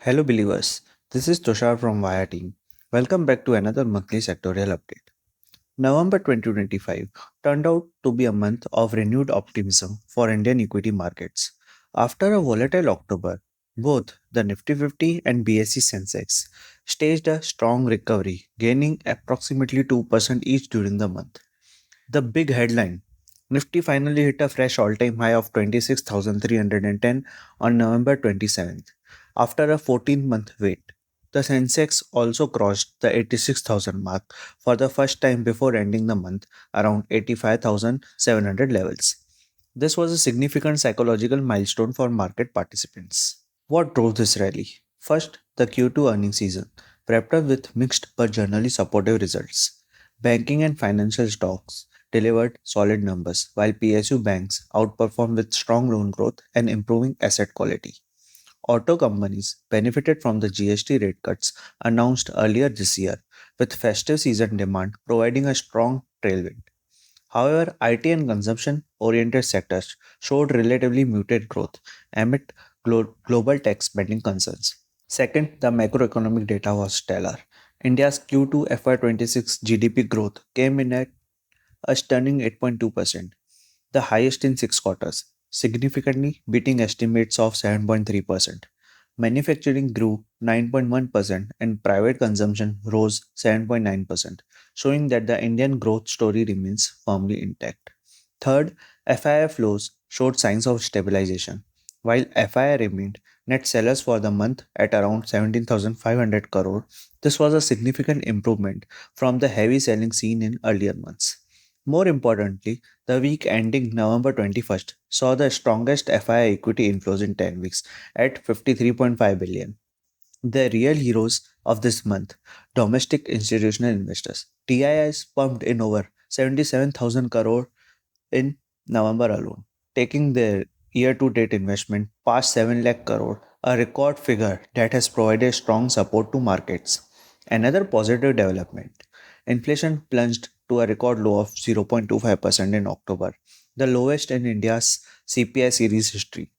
Hello, believers. This is Tushar from Via Team. Welcome back to another monthly sectorial update. November 2025 turned out to be a month of renewed optimism for Indian equity markets. After a volatile October, both the Nifty 50 and BSE Sensex staged a strong recovery, gaining approximately 2% each during the month. The big headline: Nifty finally hit a fresh all time high of 26,310 on November 27th, after a 14-month wait. The Sensex also crossed the 86,000 mark for the first time before ending the month around 85,700 levels. This was a significant psychological milestone for market participants. What drove this rally? First, the Q2 earnings season, wrapped up with mixed but generally supportive results. Banking and financial stocks delivered solid numbers, while PSU banks outperformed with strong loan growth and improving asset quality. Auto companies benefited from the GST rate cuts announced earlier this year, with festive season demand providing a strong tailwind. However, IT and consumption oriented sectors showed relatively muted growth amid global tech spending concerns. Second, the macroeconomic data was stellar. India's Q2 FY26 GDP growth came in at a stunning 8.2%, the highest in 6 quarters, significantly beating estimates of 7.3%. Manufacturing grew 9.1% and private consumption rose 7.9%, showing that the Indian growth story remains firmly intact. Third, FII flows showed signs of stabilization. While FII remained net sellers for the month at around 17,500 crore, this was a significant improvement from the heavy selling seen in earlier months. More importantly, the week ending November 21st saw the strongest FII equity inflows in 10 weeks at 53.5 billion. The real heroes of this month, domestic institutional investors. TIIs pumped in over 77,000 crore in November alone, taking their year-to-date investment past 7 lakh crore, a record figure that has provided strong support to markets. Another positive development: inflation plunged to a record low of 0.25% in October, the lowest in India's CPI series history,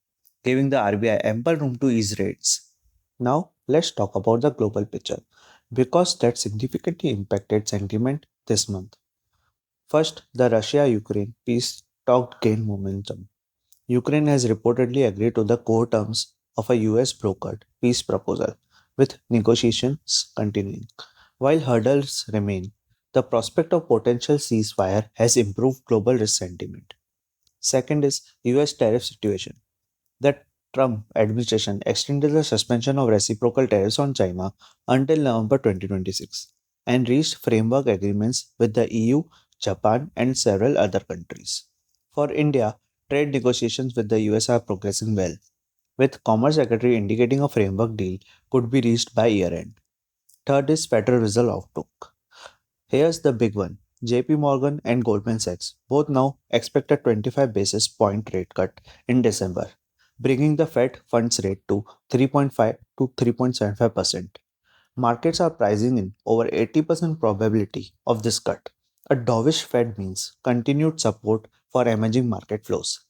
giving the RBI ample room to ease rates. Now, let's talk about the global picture, because that significantly impacted sentiment this month. First, the Russia Ukraine peace talks gained momentum. Ukraine has reportedly agreed to the core terms of a US brokered peace proposal, with negotiations continuing. While hurdles remain, the prospect of potential ceasefire has improved global risk sentiment. Second is US tariff situation. The Trump administration extended the suspension of reciprocal tariffs on China until November 2026 and reached framework agreements with the EU, Japan, and several other countries. For India, trade negotiations with the US are progressing well, with Commerce Secretary indicating a framework deal could be reached by year end. Third is Federal Reserve outlook. Here's the big one: JP Morgan and Goldman Sachs both now expect a 25 basis point rate cut in December, bringing the Fed funds rate to 3.5 to 3.75%. Markets are pricing in over 80% probability of this cut. A dovish Fed means continued support for emerging market flows.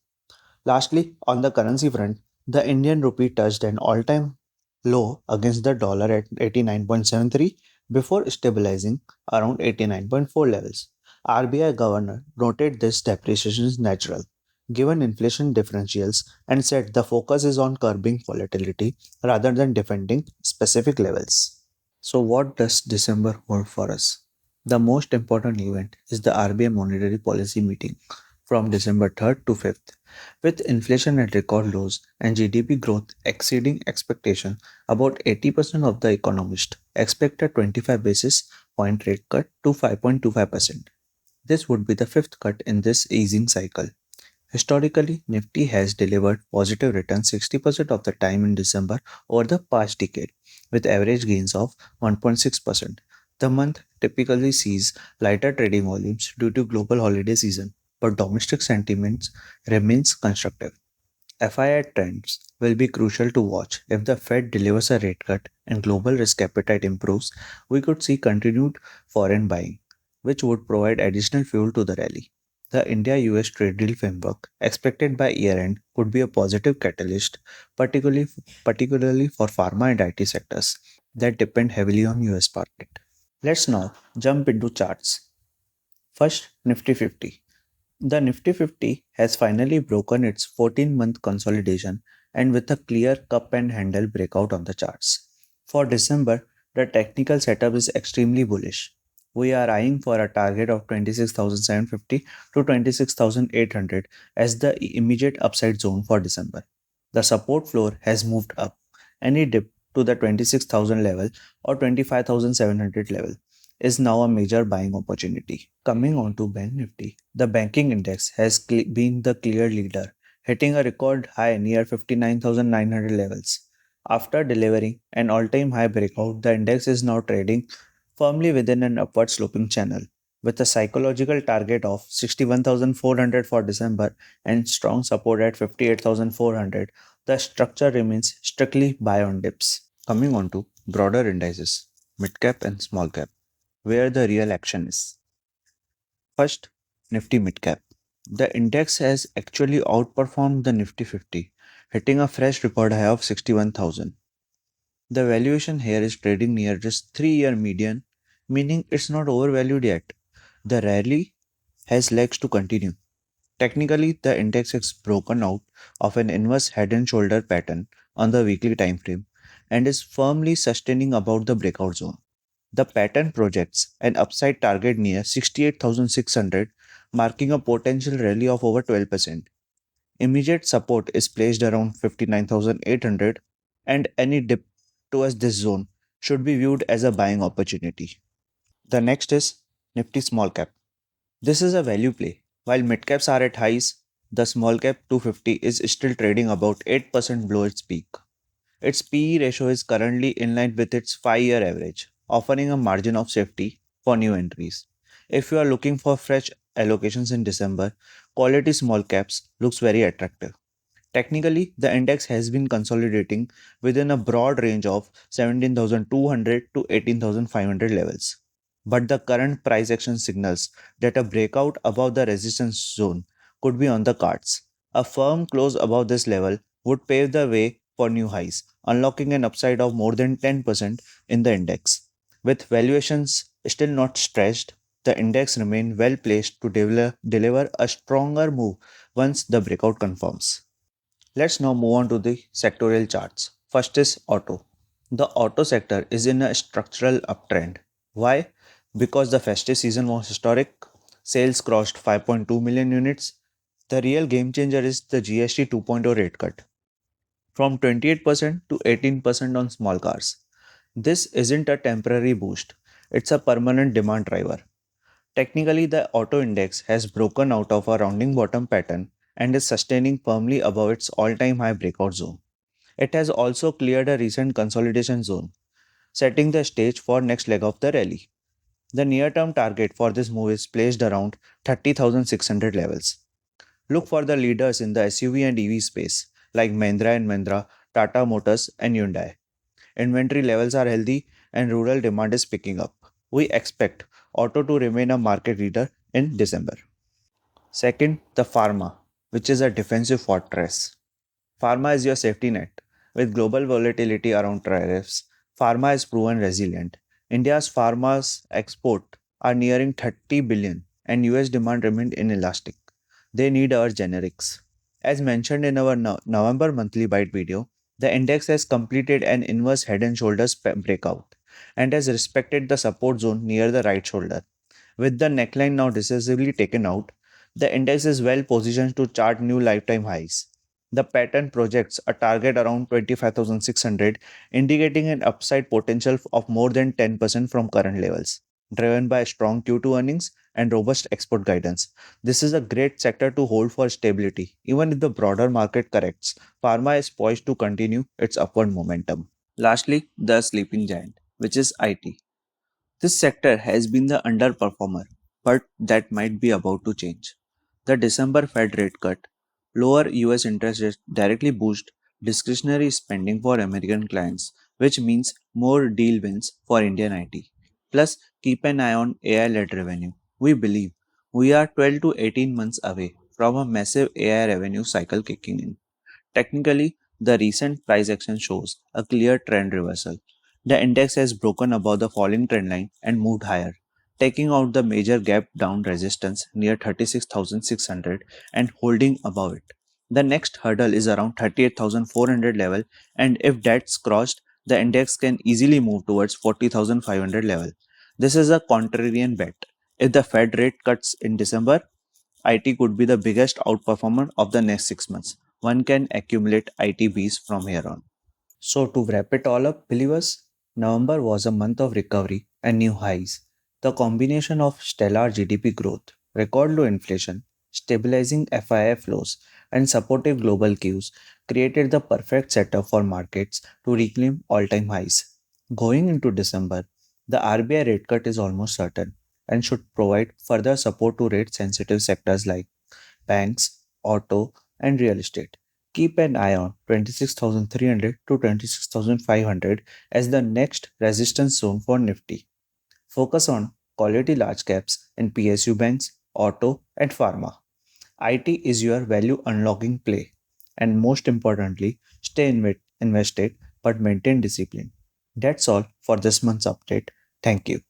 Lastly, on the currency front, the Indian rupee touched an all time low against the dollar at 89.73 before stabilizing around 89.4 levels. RBI governor noted this depreciation is natural given inflation differentials and said the focus is on curbing volatility rather than defending specific levels. So, what does December hold for us? The most important event is the RBI monetary policy meeting from December 3rd to 5th. With inflation at record lows and GDP growth exceeding expectation, about 80% of the economists expect a 25 basis point rate cut to 5.25%. This would be the fifth cut in this easing cycle. Historically, Nifty has delivered positive returns 60% of the time in December over the past decade, with average gains of 1.6%. The month typically sees lighter trading volumes due to global holiday season, but domestic sentiments remains constructive. FII trends will be crucial to watch. If the Fed delivers a rate cut and global risk appetite improves, we could see continued foreign buying, which would provide additional fuel to the rally. The India US trade deal framework, expected by year end, could be a positive catalyst, particularly, particularly for pharma and IT sectors that depend heavily on US market. Let's now jump into charts. First, Nifty 50. The Nifty 50 has finally broken its 14-month consolidation and with a clear cup and handle breakout on the charts. For December, the technical setup is extremely bullish. We are eyeing for a target of 26,750 to 26,800 as the immediate upside zone for December. The support floor has moved up. Any dip to the 26,000 level or 25,700 level is now a major buying opportunity. Coming on to Bank Nifty, the banking index has been the clear leader, hitting a record high near 59,900 levels. After delivering an all-time high breakout, the index is now trading firmly within an upward sloping channel, with a psychological target of 61,400 for December and strong support at 58,400. The structure remains strictly buy on dips. Coming on to broader indices, mid cap and small cap, where the real action is. First, Nifty Midcap. The index has actually outperformed the Nifty 50, hitting a fresh record high of 61,000. The valuation here is trading near just 3-year median, meaning it's not overvalued yet. The rally has legs to continue. Technically, the index has broken out of an inverse head and shoulder pattern on the weekly time frame and is firmly sustaining above the breakout zone. The pattern projects an upside target near 68,600, marking a potential rally of over 12%. Immediate support is placed around 59,800, and any dip towards this zone should be viewed as a buying opportunity. The next is Nifty Small Cap. This is a value play. While mid caps are at highs, the small cap 250 is still trading about 8% below its peak. Its PE ratio is currently in line with its 5-year average, offering a margin of safety for new entries. If you are looking for fresh allocations in December, quality small caps looks very attractive. Technically, the index has been consolidating within a broad range of 17,200 to 18,500 levels. But the current price action signals that a breakout above the resistance zone could be on the cards. A firm close above this level would pave the way for new highs, unlocking an upside of more than 10% in the index. With valuations still not stretched, the index remains well placed to deliver a stronger move once the breakout confirms. Let's now move on to the sectorial charts. First is auto. The auto sector is in a structural uptrend. Why? Because the festive season was historic, sales crossed 5.2 million units. The real game changer is the GST 2.0 rate cut from 28% to 18% on small cars. This isn't a temporary boost, it's a permanent demand driver. Technically, the auto index has broken out of a rounding bottom pattern and is sustaining firmly above its all time high breakout zone. It has also cleared a recent consolidation zone, setting the stage for next leg of the rally. The near term target for this move is placed around 30,600 levels. Look for the leaders in the SUV and EV space like Mahindra and Mahindra, Tata Motors, and Hyundai. Inventory levels are healthy and rural demand is picking up. We expect auto to remain a market leader in December. Second, the pharma, which is a defensive fortress. Pharma is your safety net. With global volatility around tariffs, pharma has proven resilient. India's pharma's export are nearing 30 billion and US demand remained inelastic. They need our generics. As mentioned in our November monthly bite video, the index has completed an inverse head and shoulders breakout and has respected the support zone near the right shoulder. With the neckline now decisively taken out, the index is well positioned to chart new lifetime highs. The pattern projects a target around 25,600, indicating an upside potential of more than 10% from current levels, driven by strong Q2 earnings and robust export guidance. This is a great sector to hold for stability. Even if the broader market corrects, pharma is poised to continue its upward momentum. Lastly, the sleeping giant, which is IT. This sector has been the underperformer, but that might be about to change. The December Fed rate cut, lower US interest rates directly boost discretionary spending for American clients, which means more deal wins for Indian IT. Plus, keep an eye on AI led revenue. We believe We are 12 to 18 months away from a massive AI revenue cycle kicking in. Technically, the recent price action shows a clear trend reversal. The index has broken above the falling trend line and moved higher, taking out the major gap down resistance near 36,600 and holding above it. The next hurdle is around 38,400 level, and if that's crossed, the index can easily move towards 40,500 level. This is a contrarian bet. If the Fed rate cuts in December, IT could be the biggest outperformer of the next 6 months. One can accumulate IT Bs from here on. So, to wrap it all up, believers, November was a month of recovery and new highs. The combination of stellar GDP growth, record low inflation, stabilizing FII flows, and supportive global cues created the perfect setup for markets to reclaim all time highs. Going into December, the RBI rate cut is almost certain and should provide further support to rate sensitive sectors like banks, auto, and real estate. Keep an eye on 26,300 to 26,500 as the next resistance zone for Nifty. Focus on quality large caps in PSU banks, auto, and pharma. IT is your value unlocking play. And most importantly, stay invested but maintain discipline. That's all for this month's update. Thank you.